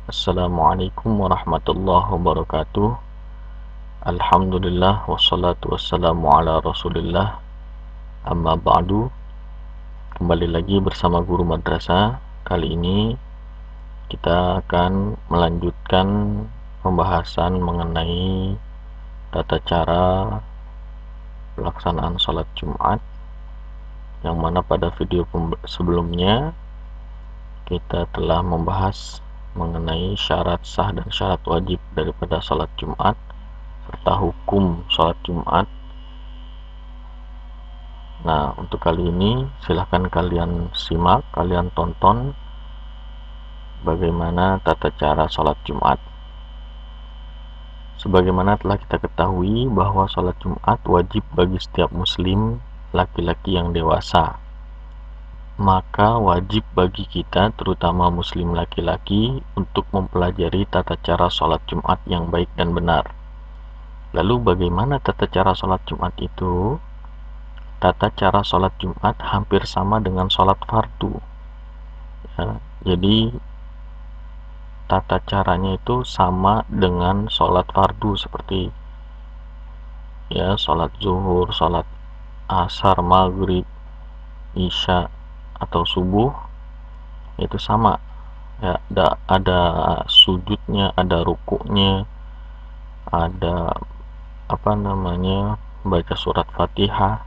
Assalamualaikum warahmatullahi wabarakatuh. Alhamdulillah wassalatu wassalamu ala rasulillah. Amma ba'du. Kembali lagi bersama guru madrasah. Kali ini kita akan melanjutkan pembahasan mengenai tata cara pelaksanaan sholat Jumat, yang mana pada video sebelumnya kita telah membahas mengenai syarat sah dan syarat wajib daripada sholat Jumat serta hukum sholat Jumat. Nah, untuk kali ini silahkan kalian simak, kalian tonton bagaimana tata cara sholat Jumat. Sebagaimana telah kita ketahui bahwa sholat Jumat wajib bagi setiap muslim laki-laki yang dewasa, maka wajib bagi kita terutama muslim laki-laki untuk mempelajari tata cara sholat Jumat yang baik dan benar. Lalu bagaimana tata cara sholat Jumat itu? Tata cara sholat Jumat hampir sama dengan sholat fardu ya, jadi tata caranya itu sama dengan sholat fardu, seperti ya sholat zuhur, sholat asar, maghrib, isya atau subuh, itu sama ya, ada sujudnya, ada rukuknya, ada baca surat Fatihah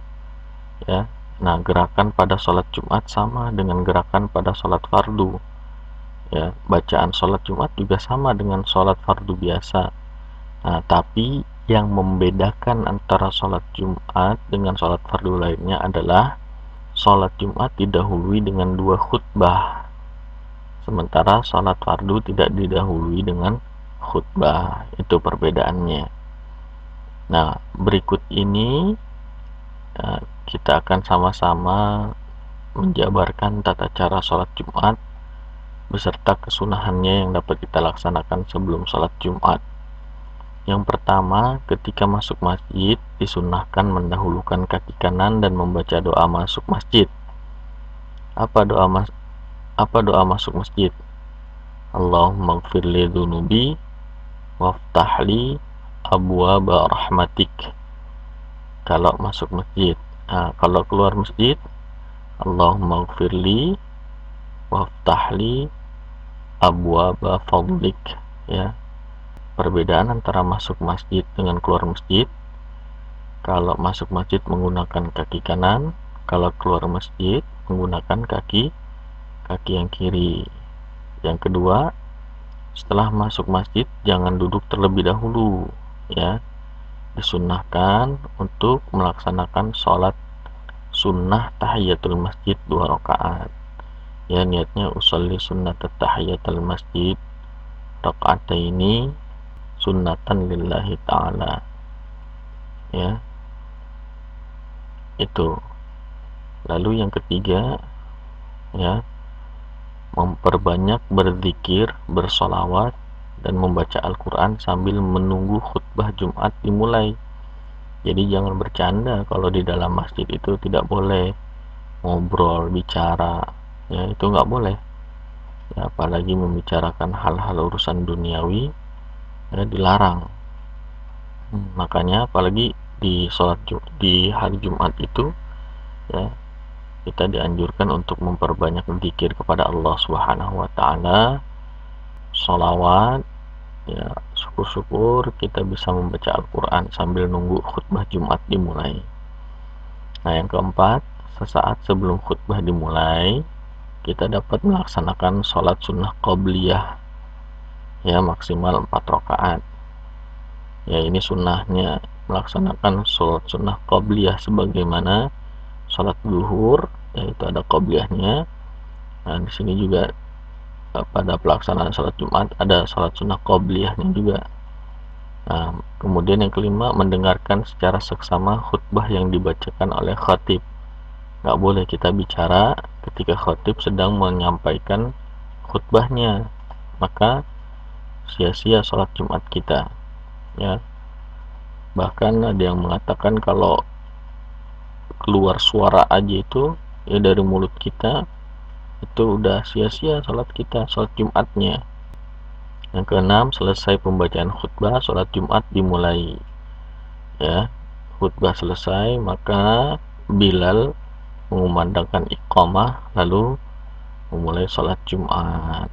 ya. Nah, gerakan pada sholat Jumat sama dengan gerakan pada sholat fardu ya. Bacaan sholat Jumat juga sama dengan sholat fardu biasa. Nah, tapi yang membedakan antara sholat Jumat dengan sholat fardu lainnya adalah sholat Jumat didahului dengan 2 khutbah, sementara sholat fardu tidak didahului dengan khutbah. Itu perbedaannya. Nah, berikut ini kita akan sama-sama menjabarkan tata cara sholat Jumat beserta kesunahannya yang dapat kita laksanakan sebelum sholat Jumat. Yang pertama, ketika masuk masjid disunahkan mendahulukan kaki kanan dan membaca doa masuk masjid. Apa doa masuk masjid? Allahumma gfirli dhunubi waftahli abwaaba rahmatik. Kalau masuk masjid. Nah, kalau keluar masjid, Allahumma gfirli waftahli abwaaba fadlik ya. Perbedaan antara masuk masjid dengan keluar masjid: kalau masuk masjid menggunakan kaki kanan, kalau keluar masjid menggunakan kaki yang kiri. Yang kedua, setelah masuk masjid jangan duduk terlebih dahulu ya. Disunnahkan untuk melaksanakan sholat sunnah tahiyatul masjid 2 rakaat ya. Niatnya usolli sunnat tahiyatul masjid rakaataini sunnatan lillahi ta'ala ya. Itu. Lalu yang ketiga ya, memperbanyak berzikir, bersolawat dan membaca Al-Quran sambil menunggu khutbah Jumat dimulai. Jadi jangan bercanda kalau di dalam masjid itu, tidak boleh ngobrol, bicara ya, itu nggak boleh ya, apalagi membicarakan hal-hal urusan duniawi ya, dilarang. Makanya apalagi di hari Jumat itu ya, kita dianjurkan untuk memperbanyak zikir kepada Allah Subhanahu wa taala, sholawat ya, syukur-syukur kita bisa membaca Al-Quran sambil nunggu khutbah Jumat dimulai. Nah, yang keempat, sesaat sebelum khutbah dimulai kita dapat melaksanakan sholat sunnah qobliyah ya, maksimal 4 rakaat ya. Ini sunnahnya melaksanakan sholat sunnah qobliyah sebagaimana sholat zuhur yaitu ada qobliyahnya. Nah, di sini juga pada pelaksanaan sholat Jumat ada sholat sunnah qobliyahnya juga. Nah, kemudian yang kelima, mendengarkan secara seksama khutbah yang dibacakan oleh khatib. Nggak boleh kita bicara ketika khatib sedang menyampaikan khutbahnya, maka sia-sia sholat Jumat kita ya. Bahkan ada yang mengatakan kalau keluar suara aja itu ya dari mulut kita, itu udah sia-sia sholat kita, sholat Jumatnya Yang keenam, selesai pembacaan khutbah, sholat Jumat dimulai. Ya, khutbah selesai, maka Bilal mengumandangkan iqamah, lalu memulai sholat Jumat.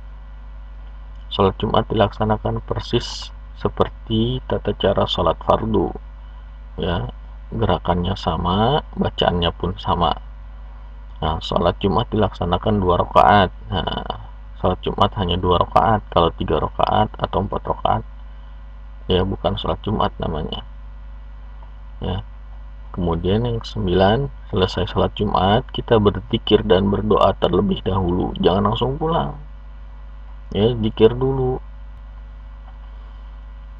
Sholat Jumat dilaksanakan persis seperti tata cara sholat fardu. Ya, gerakannya sama, bacaannya pun sama. Nah, sholat Jumat dilaksanakan 2 rakaat. Nah, sholat Jumat hanya 2 rakaat. Kalau 3 rakaat atau 4 rakaat, ya bukan sholat Jumat namanya. Ya. Kemudian yang 9, selesai sholat Jumat, kita berzikir dan berdoa terlebih dahulu. Jangan langsung pulang. Ya, zikir dulu.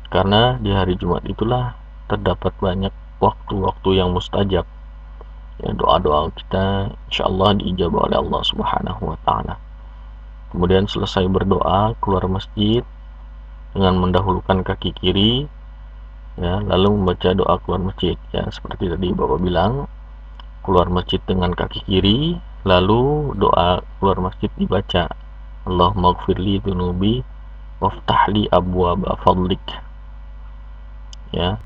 Karena di hari Jumat itulah terdapat banyak waktu-waktu yang mustajab. Ya, doa-doa kita insyaallah diijabah oleh Allah Subhanahu wa taala. Kemudian selesai berdoa, keluar masjid dengan mendahulukan kaki kiri, ya, lalu membaca doa keluar masjid. Ya, seperti tadi Bapak bilang, keluar masjid dengan kaki kiri, lalu doa keluar masjid dibaca, Allahumma ighfirli dzunubi waftahli abwaaba fadlik. Ya.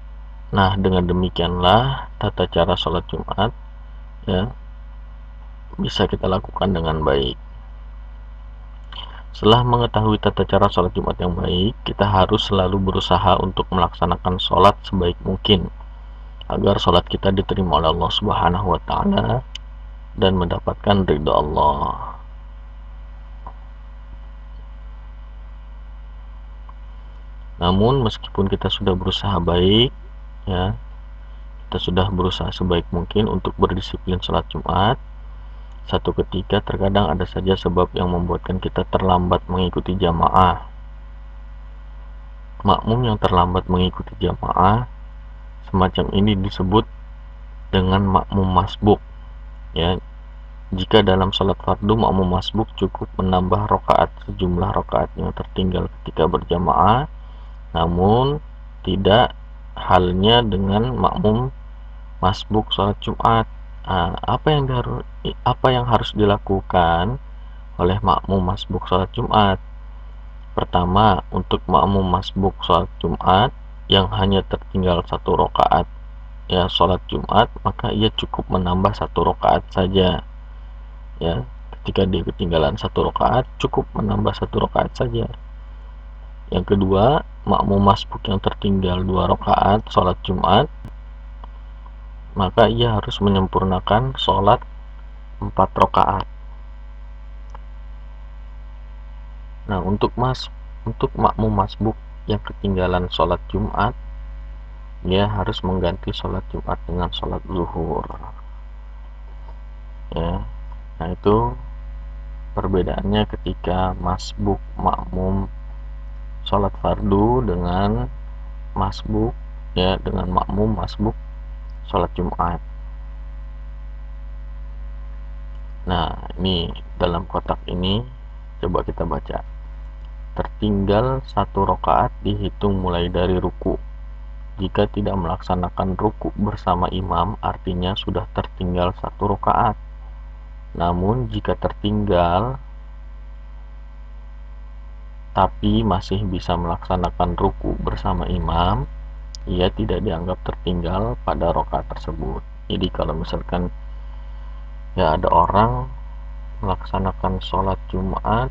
Nah, dengan demikianlah tata cara sholat Jumat, ya, bisa kita lakukan dengan baik. Setelah mengetahui tata cara sholat Jumat yang baik, kita harus selalu berusaha untuk melaksanakan sholat sebaik mungkin agar sholat kita diterima oleh Allah Subhanahu wa taala dan mendapatkan ridha Allah. Namun meskipun kita sudah berusaha baik, ya, kita sudah berusaha sebaik mungkin untuk berdisiplin sholat Jumat, satu ketika terkadang ada saja sebab yang membuatkan kita terlambat mengikuti jamaah. Makmum yang terlambat mengikuti jamaah semacam ini disebut dengan makmum masbuk. Ya, jika dalam sholat fardu makmum masbuk cukup menambah rakaat sejumlah rakaat yang tertinggal ketika berjamaah, namun tidak halnya dengan makmum masbuk sholat Jumat. Nah, apa yang harus dilakukan oleh makmum masbuk sholat Jumat? Pertama, untuk makmum masbuk sholat Jumat yang hanya tertinggal 1 rakaat, ya, sholat Jumat, maka ia cukup menambah 1 rakaat saja. Ya, ketika dia ketinggalan 1 rakaat, cukup menambah 1 rakaat saja. Yang kedua, makmum masbuk yang tertinggal 2 rakaat sholat Jumat, maka ia harus menyempurnakan sholat 4 rakaat. Nah, untuk makmum masbuk yang ketinggalan sholat Jumat, dia harus mengganti sholat Jumat dengan sholat zuhur. Ya, nah itu perbedaannya ketika masbuk makmum sholat fardu dengan masbuk, ya, dengan makmum masbuk sholat Jumat. Nah, ini dalam kotak ini coba kita baca. Tertinggal 1 rakaat dihitung mulai dari ruku. Jika tidak melaksanakan ruku bersama imam, artinya sudah tertinggal 1 rakaat. Namun jika tertinggal tapi masih bisa melaksanakan ruku bersama imam, ia tidak dianggap tertinggal pada rakaat tersebut. Jadi kalau misalkan ya ada orang melaksanakan sholat Jumat,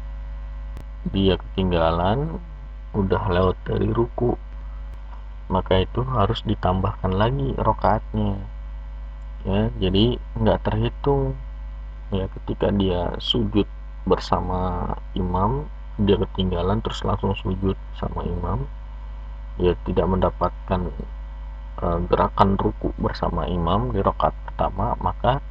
dia ketinggalan, udah lewat dari ruku, maka itu harus ditambahkan lagi rakaatnya. Ya, jadi nggak terhitung. Ya, ketika dia sujud bersama imam, dia ketinggalan terus langsung sujud sama imam, dia tidak mendapatkan gerakan ruku bersama imam di rakaat pertama, maka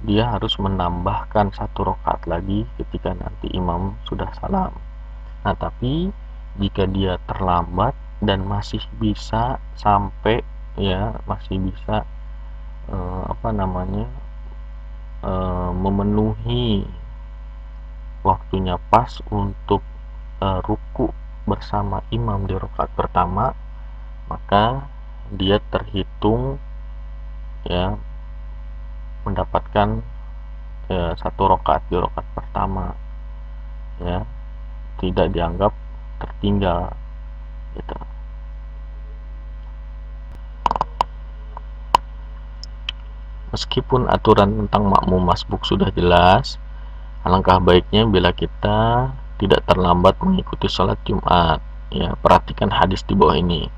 dia harus menambahkan 1 rakaat lagi ketika nanti imam sudah salam. Nah, tapi jika dia terlambat dan masih bisa sampai, ya, masih bisa memenuhi waktunya pas untuk ruku bersama imam di rakaat pertama, maka dia terhitung, ya, mendapatkan 1 rakaat di rakaat pertama, ya, tidak dianggap tertinggal gitu. Meskipun aturan tentang makmum masbuk sudah jelas, alangkah baiknya bila kita tidak terlambat mengikuti sholat Jumat. Ya, perhatikan hadis di bawah ini.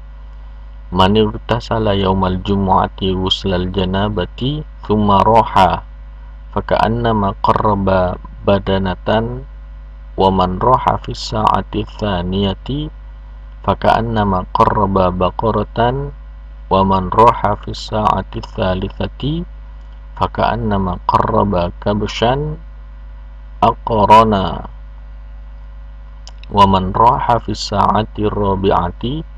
Man irtasala yaumal jumu'ati wuslal janabati thumma roha faka'annama qarraba badanatan wa man roha fis sa'ati thaniyati faka'annama qarraba baqaratan wa man roha fis sa'ati thalithati faka'annama qarraba kabshan aqrana wa man roha fis sa'ati rabi'ati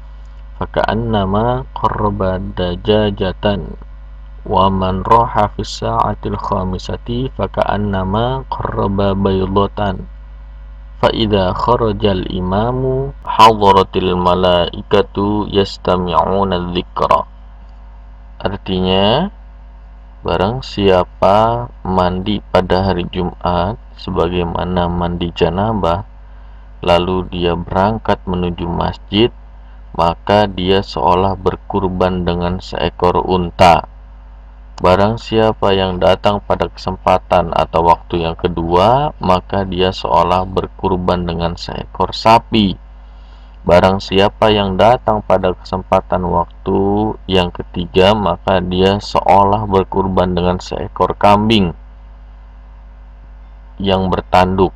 faka'annama qarraba dajajatan wa man roha fis sa'atil khamisati faka'annama qarraba baydatan fa idza kharajal imamu hadaratil malaikatu yastami'una dzikra. Artinya, barang siapa mandi pada hari Jumat sebagaimana mandi janabah, lalu dia berangkat menuju masjid, maka dia seolah berkurban dengan seekor unta. Barang siapa yang datang pada kesempatan atau waktu yang kedua, maka dia seolah berkurban dengan seekor sapi. Barang siapa yang datang pada kesempatan waktu yang ketiga, maka dia seolah berkurban dengan seekor kambing yang bertanduk.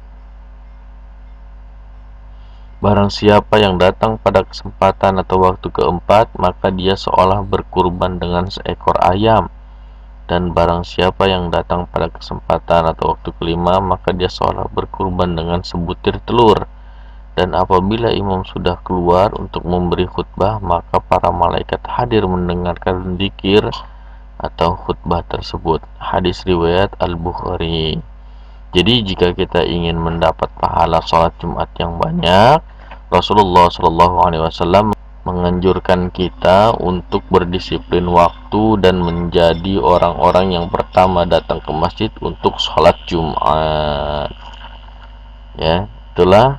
Barang siapa yang datang pada kesempatan atau waktu keempat, maka dia seolah berkurban dengan seekor ayam. Dan barang siapa yang datang pada kesempatan atau waktu kelima, maka dia seolah berkurban dengan sebutir telur. Dan apabila imam sudah keluar untuk memberi khutbah, maka para malaikat hadir mendengarkan zikir atau khutbah tersebut. Hadis riwayat Al-Bukhari. Jadi jika kita ingin mendapat pahala sholat Jumat yang banyak, Rasulullah SAW menganjurkan kita untuk berdisiplin waktu dan menjadi orang-orang yang pertama datang ke masjid untuk sholat Jumat. Ya, itulah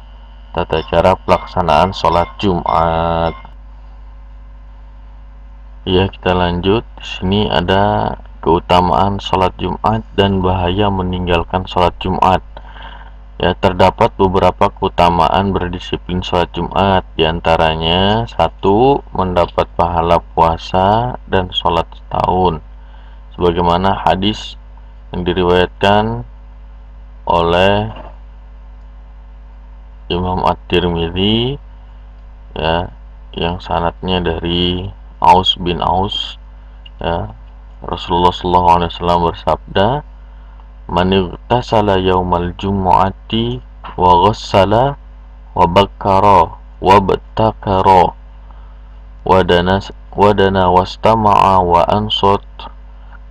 tata cara pelaksanaan sholat Jumat. Ya, kita lanjut. Di sini ada keutamaan sholat Jumat dan bahaya meninggalkan sholat Jumat. Ya, terdapat beberapa keutamaan berdisiplin sholat Jumat. Di antaranya, 1. Mendapat pahala puasa dan sholat setahun. Sebagaimana hadis yang diriwayatkan oleh Imam At-Tirmidzi, ya, yang sanadnya dari Aus bin Aus, ya, Rasulullah SAW bersabda, man igtasala yaumal jumu'ati wa ghassala wa bakkara wa battakara wa dana wastama'a wa ansot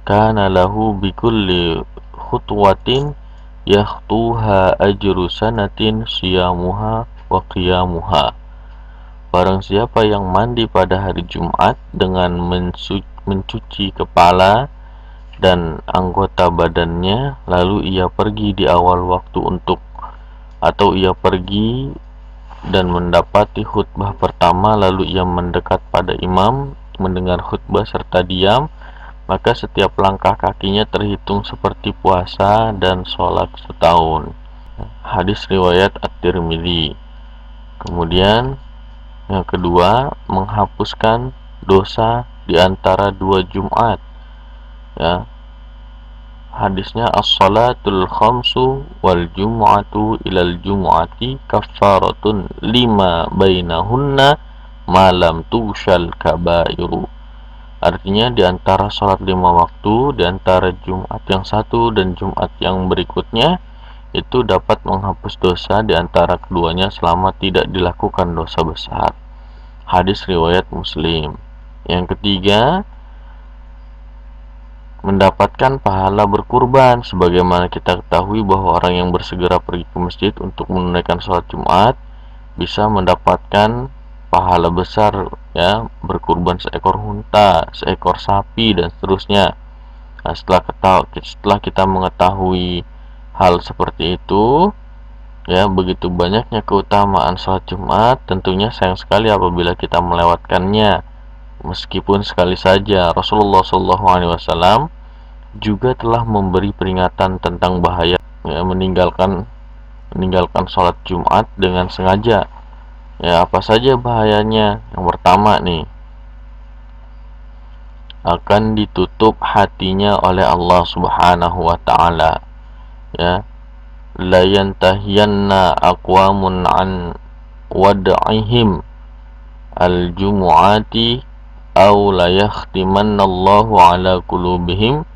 kana lahu bikulli khutwatin yakhtuha ajru sanatin siyamuha wa qiyamuha. Barang siapa yang mandi pada hari Jumat dengan mencuci kepala dan anggota badannya, lalu ia pergi di awal waktu atau ia pergi dan mendapati khutbah pertama, lalu ia mendekat pada imam mendengar khutbah serta diam, maka setiap langkah kakinya terhitung seperti puasa dan sholat setahun. Hadis riwayat At-Tirmidzi. Kemudian yang kedua, menghapuskan dosa di antara 2 Jumat. Ya. Hadisnya as-salatul khamsu wal jumu'atu ilal jumu'ati kaffaratun lima bainahunna malam tushal kabairu. Artinya di antara sholat 5 waktu, di antara Jumat yang satu dan Jumat yang berikutnya, itu dapat menghapus dosa di antara keduanya selama tidak dilakukan dosa besar. Hadis riwayat Muslim. Yang ketiga, mendapatkan pahala berkurban. Sebagaimana kita ketahui bahwa orang yang bersegera pergi ke masjid untuk menunaikan sholat Jumat bisa mendapatkan pahala besar, ya, berkurban seekor unta, seekor sapi, dan seterusnya. Nah, setelah kita mengetahui hal seperti itu, Ya, begitu banyaknya keutamaan sholat Jumat, tentunya sayang sekali apabila kita melewatkannya. Meskipun sekali saja Rasulullah SAW juga telah memberi peringatan tentang bahaya ya, meninggalkan sholat Jumat dengan sengaja. Ya, apa saja bahayanya? Yang pertama nih, akan ditutup hatinya oleh Allah Subhanahu wa taala. Ya, la yantahiyanna aqwamun an wad'ihim al-jumu'ati aw la yakhtimanna Allahu ala qulubihim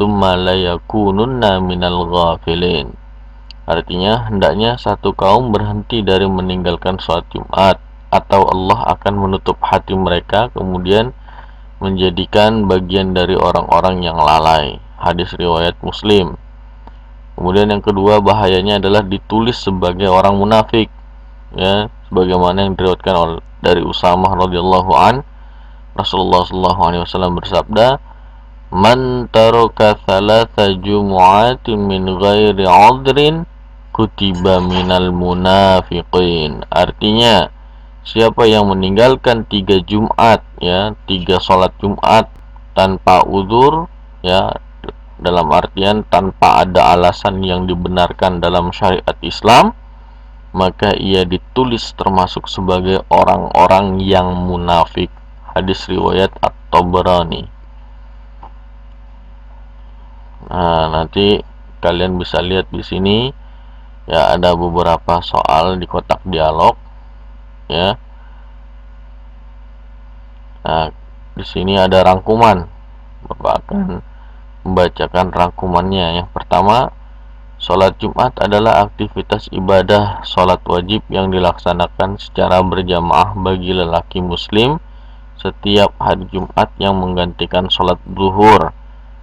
thumma la yakununna minal ghafilin. Artinya, hendaknya satu kaum berhenti dari meninggalkan sholat Jumat, atau Allah akan menutup hati mereka, kemudian menjadikan bagian dari orang-orang yang lalai. Hadis riwayat Muslim. Kemudian yang kedua, bahayanya adalah ditulis sebagai orang munafik. Ya, sebagaimana yang diriwayatkan dari Usamah radhiyallahu an, Rasulullah sallallahu alaihi wasallam bersabda, "Man taraka thalatha jumu'atin min ghairi 'udhrin kutiba minal munafiqin." Artinya, siapa yang meninggalkan 3 Jumat, ya, 3 sholat Jumat tanpa udzur, ya, dalam artian tanpa ada alasan yang dibenarkan dalam syariat Islam, maka ia ditulis termasuk sebagai orang-orang yang munafik. Hadis riwayat At-Tabrani. Nah, nanti kalian bisa lihat di sini, ya, ada beberapa soal di kotak dialog, ya. Nah, di sini ada rangkuman. Bapak akan membacakan rangkumannya. Yang pertama, sholat Jumat adalah aktivitas ibadah sholat wajib yang dilaksanakan secara berjamaah bagi lelaki muslim setiap hari Jumat yang menggantikan sholat zuhur.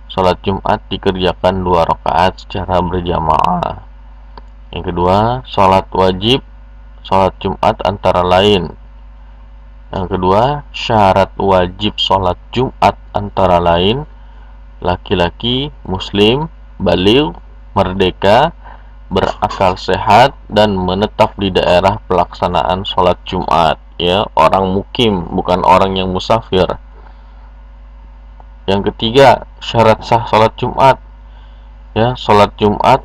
Sholat Jumat dikerjakan 2 rakaat secara berjamaah. Yang kedua, sholat wajib sholat Jumat antara lain. Yang kedua, syarat wajib sholat Jumat antara lain laki-laki muslim, baligh, merdeka, berakal sehat, dan menetap di daerah pelaksanaan sholat Jumat, ya, orang mukim, bukan orang yang musafir. Yang ketiga, syarat sah sholat Jumat, ya, sholat Jumat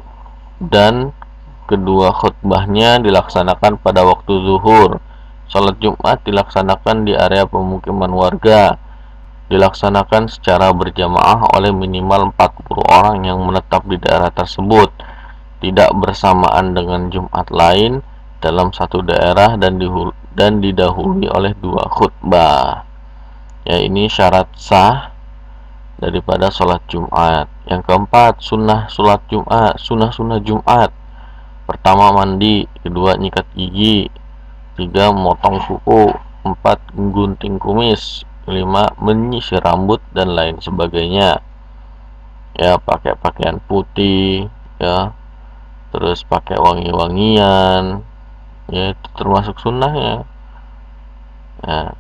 dan kedua khutbahnya dilaksanakan pada waktu zuhur. Sholat Jumat dilaksanakan di area pemukiman warga, dilaksanakan secara berjamaah oleh minimal 40 orang yang menetap di daerah tersebut, tidak bersamaan dengan Jumat lain dalam satu daerah, dan didahului oleh 2 khutbah. Ya, ini syarat sah daripada sholat Jumat. Yang keempat, sunnah sholat Jumat, sunnah Jumat. Pertama, mandi. Kedua, nyikat gigi. 3, motong kuku. 4, gunting kumis. 5, menyisir rambut dan lain sebagainya. Ya, pakai pakaian putih, ya, terus pakai wangi-wangian, ya, itu termasuk sunnahnya. Ya.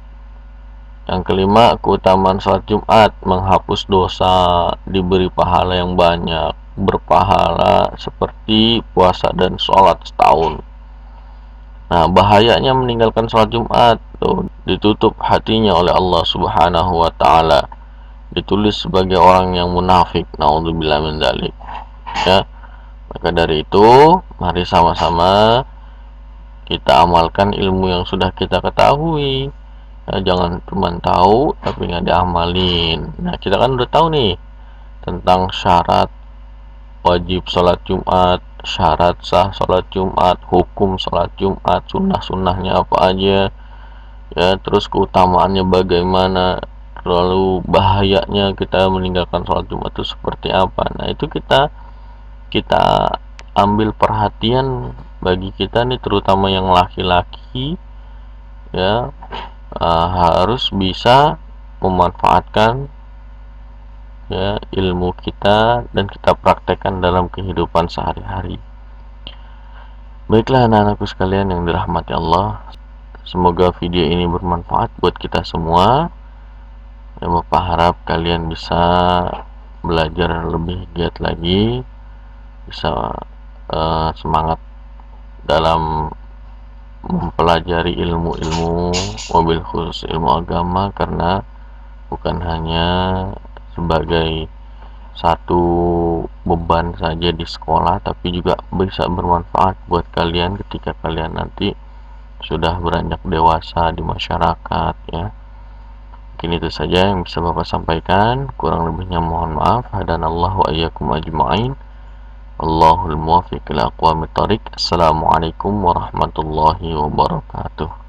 Yang kelima, keutamaan sholat Jumat: menghapus dosa, diberi pahala yang banyak, berpahala seperti puasa dan sholat setahun. Nah, bahayanya meninggalkan sholat Jumat, tuh, ditutup hatinya oleh Allah Subhanahu wa taala, ditulis sebagai orang yang munafik. Naudzubillah min dzalik. Ya, maka dari itu, mari sama-sama kita amalkan ilmu yang sudah kita ketahui. Ya, jangan cuma tahu tapi nggak diamalin. Nah, kita kan udah tahu nih tentang syarat wajib sholat Jumat, syarat sah sholat Jumat, hukum sholat Jumat, sunnah-sunnahnya apa aja, ya, terus keutamaannya bagaimana, lalu bahayanya kita meninggalkan sholat Jumat itu seperti apa. Nah, itu kita ambil perhatian bagi kita nih, terutama yang laki-laki, ya, harus bisa memanfaatkan, ya, ilmu kita dan kita praktekkan dalam kehidupan sehari-hari. Baiklah anak-anakku sekalian yang dirahmati Allah, semoga video ini bermanfaat buat kita semua. Ya, Bapak harap kalian bisa belajar lebih giat lagi, bisa semangat dalam mempelajari ilmu-ilmu, mobil khusus ilmu agama, karena bukan hanya sebagai satu beban saja di sekolah, tapi juga bisa bermanfaat buat kalian ketika kalian nanti sudah beranjak dewasa di masyarakat ya. Mungkin itu saja yang bisa Bapak sampaikan, kurang lebihnya mohon maaf. Hadanallahu wa iyyakum ajma'in. Allahul muwaffiq ila aqwamit thoriq. Assalamualaikum warahmatullahi wabarakatuh.